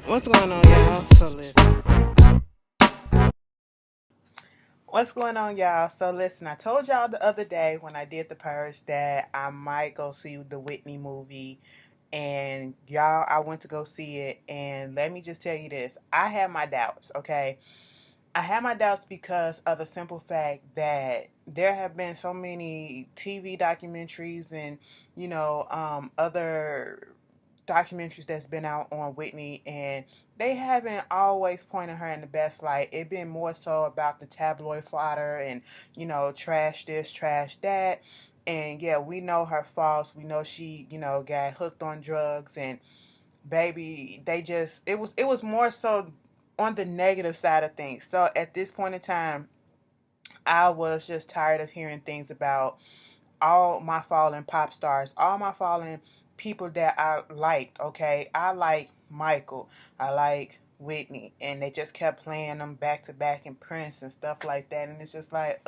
What's going on, y'all? So listen. What's going on, y'all? So listen, I told y'all the other day when I did the purge that I might go see the Whitney movie. And y'all, I went to go see it. And let me just tell you this. I had my doubts, okay? I had my doubts because of the simple fact that there have been so many TV documentaries and, other documentaries that's been out on Whitney, and they haven't always pointed her in the best light. It been more so about the tabloid fodder and, trash this, trash that. And yeah, we know her faults. We know she, got hooked on drugs, and baby, it was more so on the negative side of things. So at this point in time, I was just tired of hearing things about all my fallen pop stars, all my fallen people that I liked, okay? I like Michael, I like Whitney, and they just kept playing them back to back in Prince and stuff like that. And it's just like,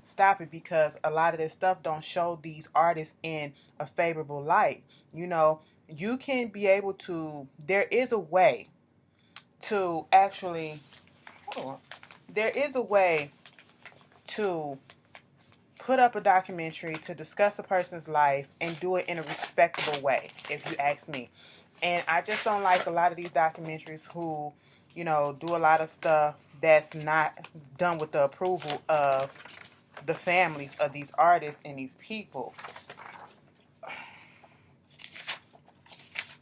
stop it, because a lot of this stuff don't show these artists in a favorable light. You know, you can be able to, there is a way to actually, hold on, there is a way to put up a documentary to discuss a person's life and do it in a respectable way, if you ask me. And I just don't like a lot of these documentaries who, do a lot of stuff that's not done with the approval of the families of these artists and these people.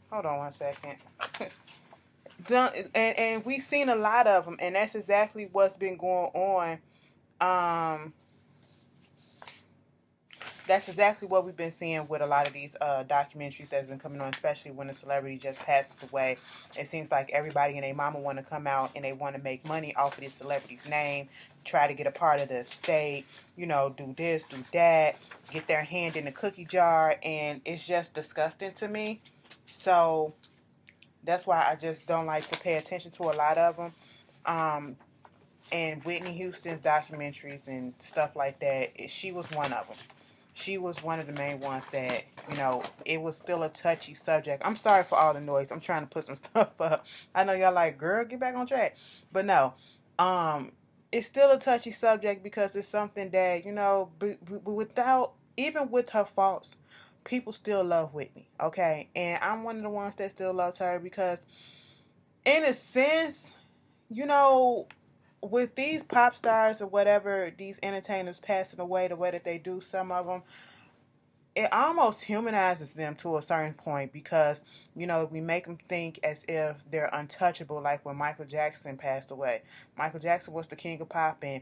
Hold on one second. And we've seen a lot of them, and that's exactly what's been going on. Um, that's exactly what we've been seeing with a lot of these documentaries that's been coming on, especially when a celebrity just passes away. It seems like everybody and their mama want to come out and they want to make money off of this celebrity's name, try to get a part of the estate, do this, do that, get their hand in the cookie jar, and it's just disgusting to me. So that's why I just don't like to pay attention to a lot of them. Um, and Whitney Houston's documentaries and stuff like that, she was one of them. She was one of the main ones that, it was still a touchy subject. I'm sorry for all the noise. I'm trying to put some stuff up. I know y'all like, girl, get back on track. But no, it's still a touchy subject because it's something that, without, even with her faults, people still love Whitney, okay? And I'm one of the ones that still loves her because, in a sense, you know, with these pop stars or whatever, these entertainers passing away the way that they do, some of them, it almost humanizes them to a certain point because, we make them think as if they're untouchable, like when Michael Jackson passed away. Michael Jackson was the king of pop, and,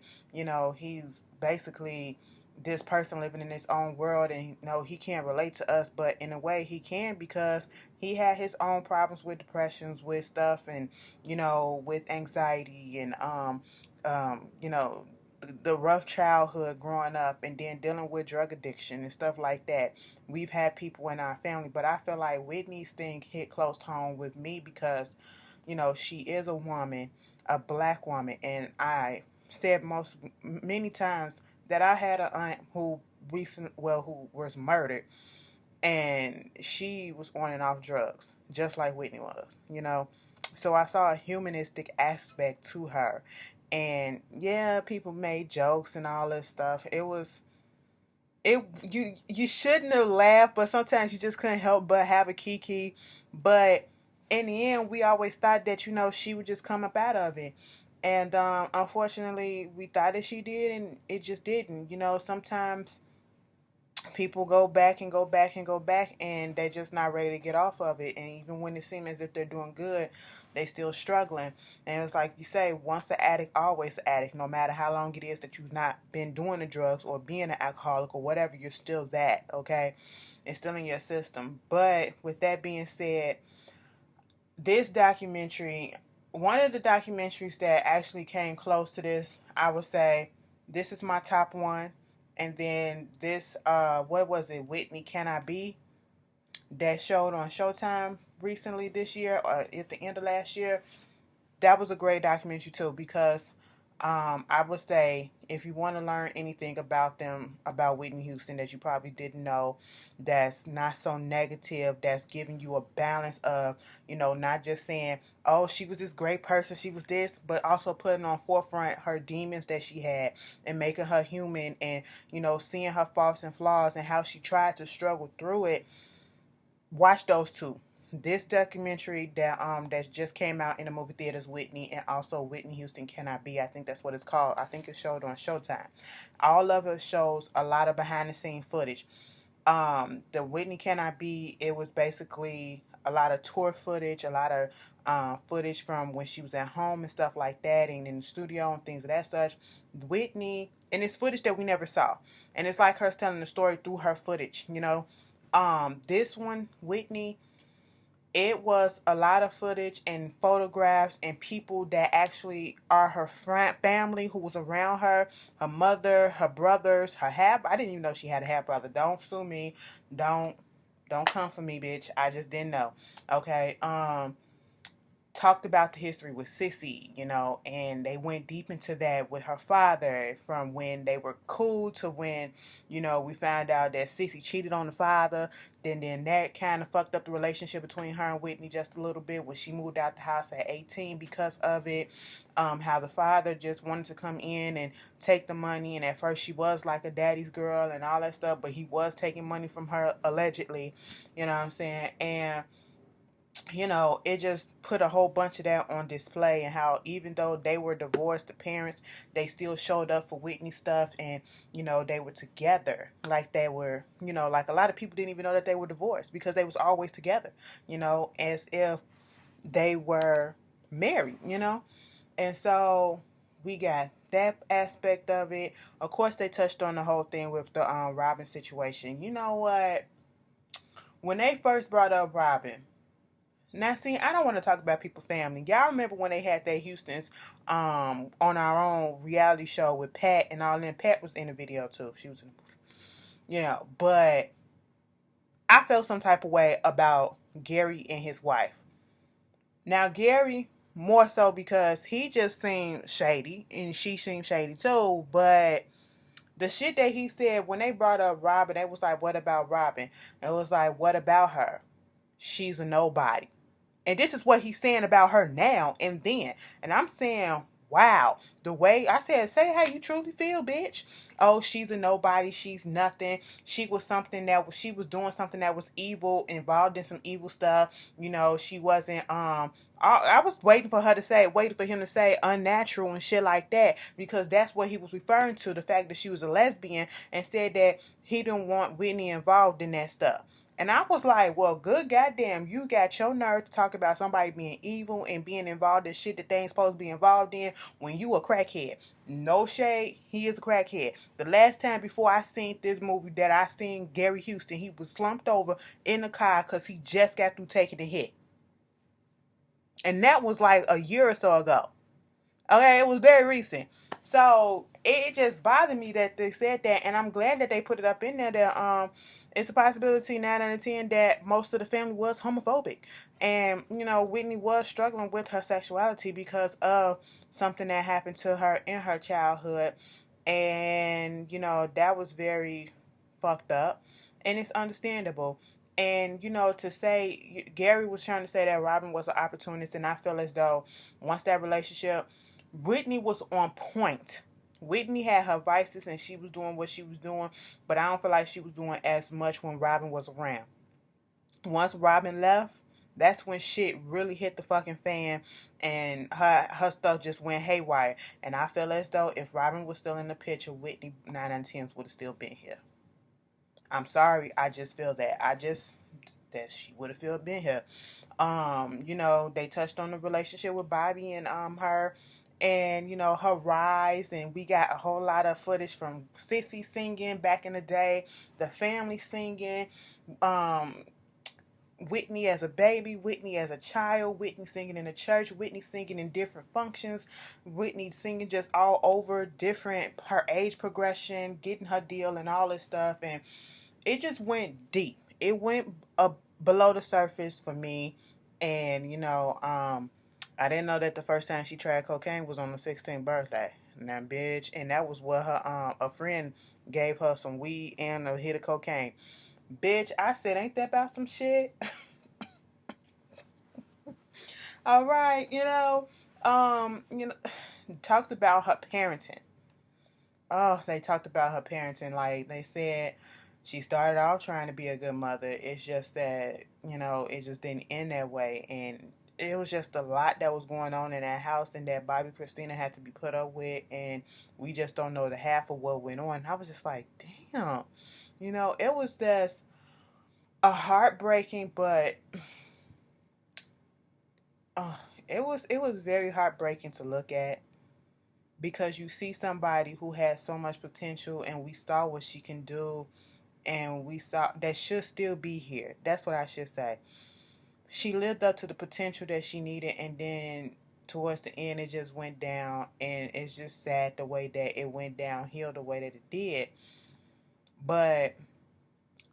he's basically this person living in his own world, and, he can't relate to us, but in a way he can because he had his own problems with depressions, with stuff, and, with anxiety and, the rough childhood growing up and then dealing with drug addiction and stuff like that. We've had people in our family, but I feel like Whitney's thing hit close to home with me because, she is a woman, a black woman, and I said many times that I had an aunt who was murdered, and she was on and off drugs, just like Whitney was. So I saw a humanistic aspect to her. And yeah, people made jokes and all this stuff. You shouldn't have laughed, but sometimes you just couldn't help but have a kiki. But in the end, we always thought that she would just come up out of it, and unfortunately, we thought that she did, and it just didn't. Sometimes people go back and go back and go back, and they're just not ready to get off of it. And even when it seems as if they're doing good, they still struggling. And it's like you say, once the addict, always the addict. No matter how long it is that you've not been doing the drugs or being an alcoholic or whatever, you're still that, okay? It's still in your system. But with that being said, this documentary, one of the documentaries that actually came close to this, I would say, this is my top one. And then this, what was it, Whitney Can I Be, that showed on Showtime recently this year, or at the end of last year. That was a great documentary too because I would say if you want to learn anything about them, about Whitney Houston that you probably didn't know, that's not so negative, that's giving you a balance of, not just saying, oh, she was this great person, she was this, but also putting on forefront her demons that she had and making her human and, seeing her faults and flaws and how she tried to struggle through it. Watch those two. This documentary that just came out in the movie theaters, Whitney, and also Whitney Houston Cannot Be. I think that's what it's called. I think it's showed on Showtime. All of it shows a lot of behind the scene footage. The Whitney Cannot Be, it was basically a lot of tour footage, a lot of footage from when she was at home and stuff like that, and in the studio and things of that such. Whitney, and it's footage that we never saw, and it's like her telling the story through her footage. This one, Whitney, it was a lot of footage and photographs and people that actually are her family who was around her, her mother, her brothers, her half. I didn't even know she had a half brother. Don't sue me. Don't don't come for me, bitch. I just didn't know. Okay. Talked about the history with Sissy, and they went deep into that with her father from when they were cool to when, we found out that Sissy cheated on the father. Then that kind of fucked up the relationship between her and Whitney just a little bit when she moved out the house at 18 because of it. How the father just wanted to come in and take the money, and at first she was like a daddy's girl and all that stuff, but he was taking money from her allegedly, you know what I'm saying? And it just put a whole bunch of that on display, and how even though they were divorced, the parents, they still showed up for Whitney stuff, and, they were together. Like they were, like a lot of people didn't even know that they were divorced because they was always together, as if they were married. And so we got that aspect of it. Of course, they touched on the whole thing with the Robin situation. You know what? When they first brought up Robin, now, see, I don't want to talk about people's family. Y'all remember when they had their Houstons on our own reality show with Pat and all them? Pat was in the video too. She was in the movie. But I felt some type of way about Gary and his wife. Now, Gary, more so because he just seemed shady and she seemed shady too. But the shit that he said when they brought up Robin, it was like, what about Robin? It was like, what about her? She's a nobody. And this is what he's saying about her now and then. And I'm saying, wow, the way I said, say how you truly feel, bitch. Oh, she's a nobody. She's nothing. She was something she was doing something that was evil, involved in some evil stuff. She wasn't, I was waiting for him to say unnatural and shit like that, because that's what he was referring to, the fact that she was a lesbian, and said that he didn't want Whitney involved in that stuff. And I was like, well, good goddamn, you got your nerve to talk about somebody being evil and being involved in shit that they ain't supposed to be involved in when you a crackhead. No shade, he is a crackhead. The last time before I seen this movie that I seen Gary Houston, he was slumped over in the car because he just got through taking a hit. And that was like a year or so ago. Okay, it was very recent. So it just bothered me that they said that, and I'm glad that they put it up in there that it's a possibility 9 out of 10 that most of the family was homophobic. And, Whitney was struggling with her sexuality because of something that happened to her in her childhood. And, that was very fucked up. And it's understandable. And, to say, Gary was trying to say that Robin was an opportunist, and I feel as though once that relationship, Whitney was on point. Whitney had her vices and she was doing what she was doing, but I don't feel like she was doing as much when Robin was around. Once Robin left, that's when shit really hit the fucking fan, and her stuff just went haywire. And I feel as though if Robin was still in the picture, Whitney 9 out of 10 would have still been here. I'm sorry, I just feel that. That she would have still been here. They touched on the relationship with Bobby and her, and her rise, and we got a whole lot of footage from Sissy singing back in the day, the family singing, Whitney as a baby, Whitney as a child, Whitney singing in the church, Whitney singing in different functions, Whitney singing just all over different, her age progression, getting her deal and all this stuff. And it just went deep. It went below the surface for me. And, I didn't know that the first time she tried cocaine was on the 16th birthday. Now, bitch, and that was what her a friend gave her some weed and a hit of cocaine. Bitch, I said, ain't that about some shit? All right, talked about her parenting. Oh, they talked about her parenting. Like they said, she started off trying to be a good mother. It's just that, it just didn't end that way. And it was just a lot that was going on in that house and that Bobby Christina had to be put up with. And we just don't know the half of what went on. I was just like, damn. It was just a heartbreaking, but oh, it was very heartbreaking to look at because you see somebody who has so much potential and we saw what she can do and we saw that should still be here. That's what I should say. She lived up to the potential that she needed, and then towards the end it just went down, and it's just sad the way that it went downhill the way that it did. But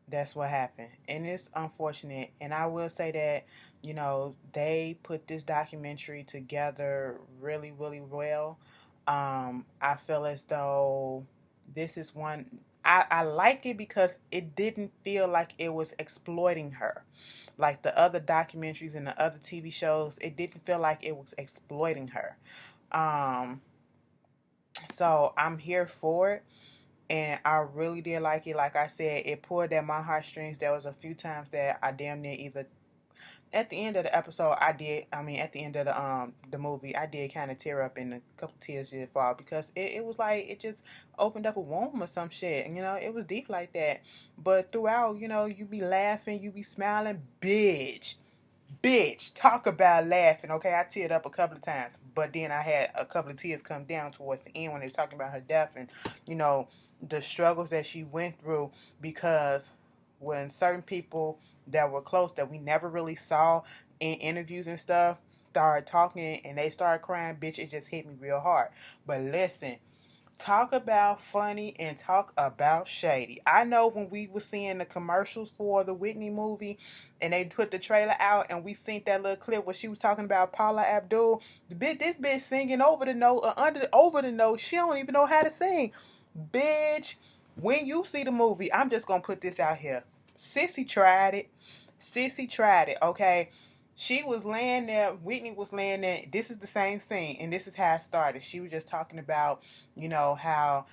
that's what happened, and it's unfortunate. And I will say that they put this documentary together really, really well. I feel as though this is one. I like it because it didn't feel like it was exploiting her. Like the other documentaries and the other TV shows, it didn't feel like it was exploiting her. Um, so I'm here for it. And I really did like it. Like I said, it pulled at my heartstrings. There was a few times that I damn near either at the end of the episode, at the end of the movie, I did kind of tear up and a couple tears did fall because it was like it just opened up a womb or some shit. And, it was deep like that. But throughout, you be laughing, you be smiling, bitch. Bitch, talk about laughing, okay? I teared up a couple of times, but then I had a couple of tears come down towards the end when they were talking about her death and, the struggles that she went through because when certain people that were close that we never really saw in interviews and stuff started talking and they started crying, bitch, it just hit me real hard. But listen, talk about funny and talk about shady. I know when we were seeing the commercials for the Whitney movie and they put the trailer out and we seen that little clip where she was talking about Paula Abdul, this bitch singing over the note or over the note. She don't even know how to sing. Bitch, when you see the movie, I'm just gonna put this out here. Sissy tried it. Sissy tried it, okay? She was laying there, Whitney was laying there. This is the same scene, and this is how it started. She was just talking about, how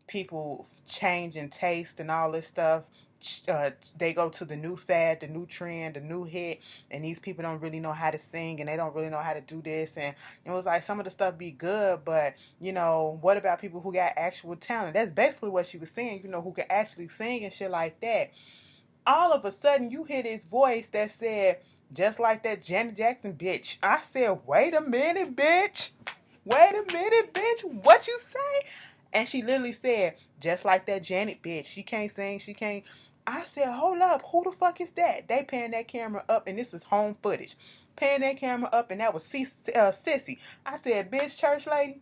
people change in taste and all this stuff. They go to the new fad, the new trend, the new hit, and these people don't really know how to sing and they don't really know how to do this. And it was like some of the stuff be good, but what about people who got actual talent? That's basically what she was saying, who could actually sing and shit like that. All of a sudden you hear this voice that said, just like that Janet Jackson bitch. I said, wait a minute, bitch. Wait a minute, bitch. What you say? And she literally said, just like that Janet bitch. She can't sing. She can't. I said, hold up. Who the fuck is that? They pan that camera up, and this is home footage. Pan that camera up, and that was Sissy. I said, bitch, church lady.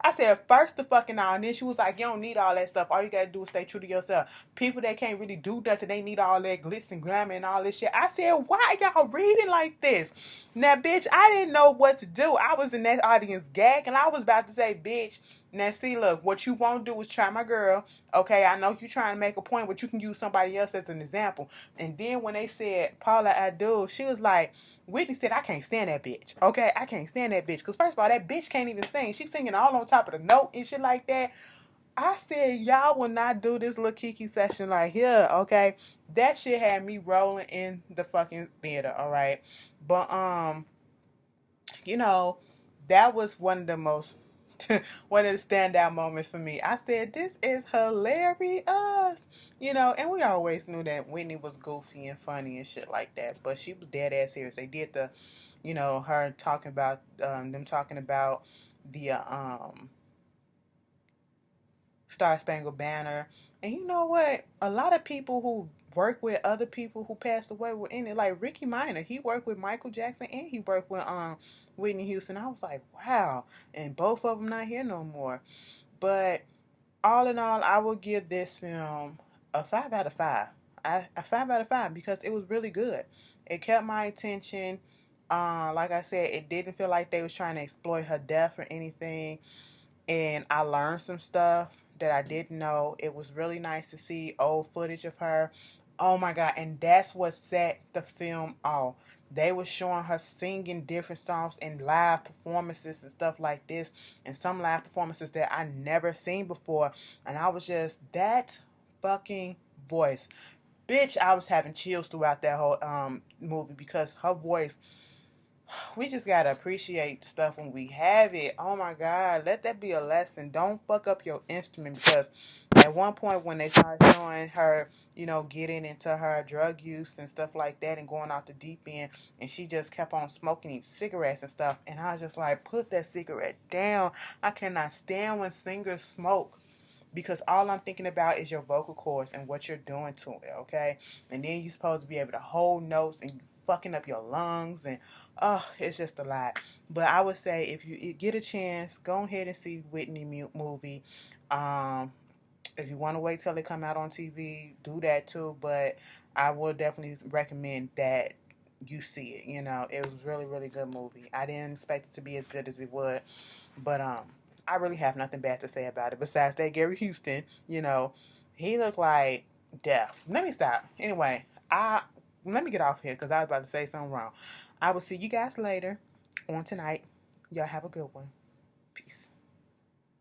I said, first the fucking all, and then she was like, you don't need all that stuff. All you gotta do is stay true to yourself. People that can't really do nothing, they need all that glitz and glamour and all this shit. I said, why y'all reading like this? Now, bitch, I didn't know what to do. I was in that audience gagging. I was about to say, bitch, now see, look, what you won't do is try my girl. Okay, I know you're trying to make a point, but you can use somebody else as an example. And then when they said Paula Abdul, she was like, Whitney said, I can't stand that bitch. Okay, I can't stand that bitch. Because first of all, that bitch can't even sing. She's singing all on top of the note and shit like that. I said, y'all will not do this little Kiki session like here, okay? That shit had me rolling in the fucking theater, all right? But, that was one of the most, one of the standout moments for me. I said, this is hilarious, and we always knew that Whitney was goofy and funny and shit like that, but she was dead ass serious. They did the, her talking about, them talking about the, Star Spangled Banner. And you know what? A lot of people who work with other people who passed away were in it. Like Ricky Minor, he worked with Michael Jackson and he worked with Whitney Houston. I was like, wow. And both of them not here no more. But all in all, I will give this film a 5 out of 5. A 5 out of 5 because it was really good. It kept my attention. Like I said, it didn't feel like they was trying to exploit her death or anything. And I learned some stuff that I didn't know. It was really nice to see old footage of her. Oh my God. And that's what set the film off. They were showing her singing different songs in live performances and stuff like this, and some live performances that I never seen before. And I was just, that fucking voice. Bitch, I was having chills throughout that whole movie because her voice, we just gotta appreciate stuff when we have it. Oh my God, let that be a lesson. Don't fuck up your instrument, because at one point when they started showing her, getting into her drug use and stuff like that and going out the deep end, and she just kept on smoking these cigarettes and stuff, and I was just like, put that cigarette down. I cannot stand when singers smoke, because all I'm thinking about is your vocal cords and what you're doing to it, okay? And then you're supposed to be able to hold notes, and you fucking up your lungs, and oh, it's just a lot. But I would say if you get a chance, go ahead and see Whitney movie. Um, if you want to wait till it come out on TV, do that too. But I will definitely recommend that you see it. It was really, really good movie. I didn't expect it to be as good as it would, but I really have nothing bad to say about it. Besides that, Gary Houston, he looked like death. Let me stop. Anyway, let me get off here because I was about to say something wrong. I will see you guys later on tonight. Y'all have a good one. Peace.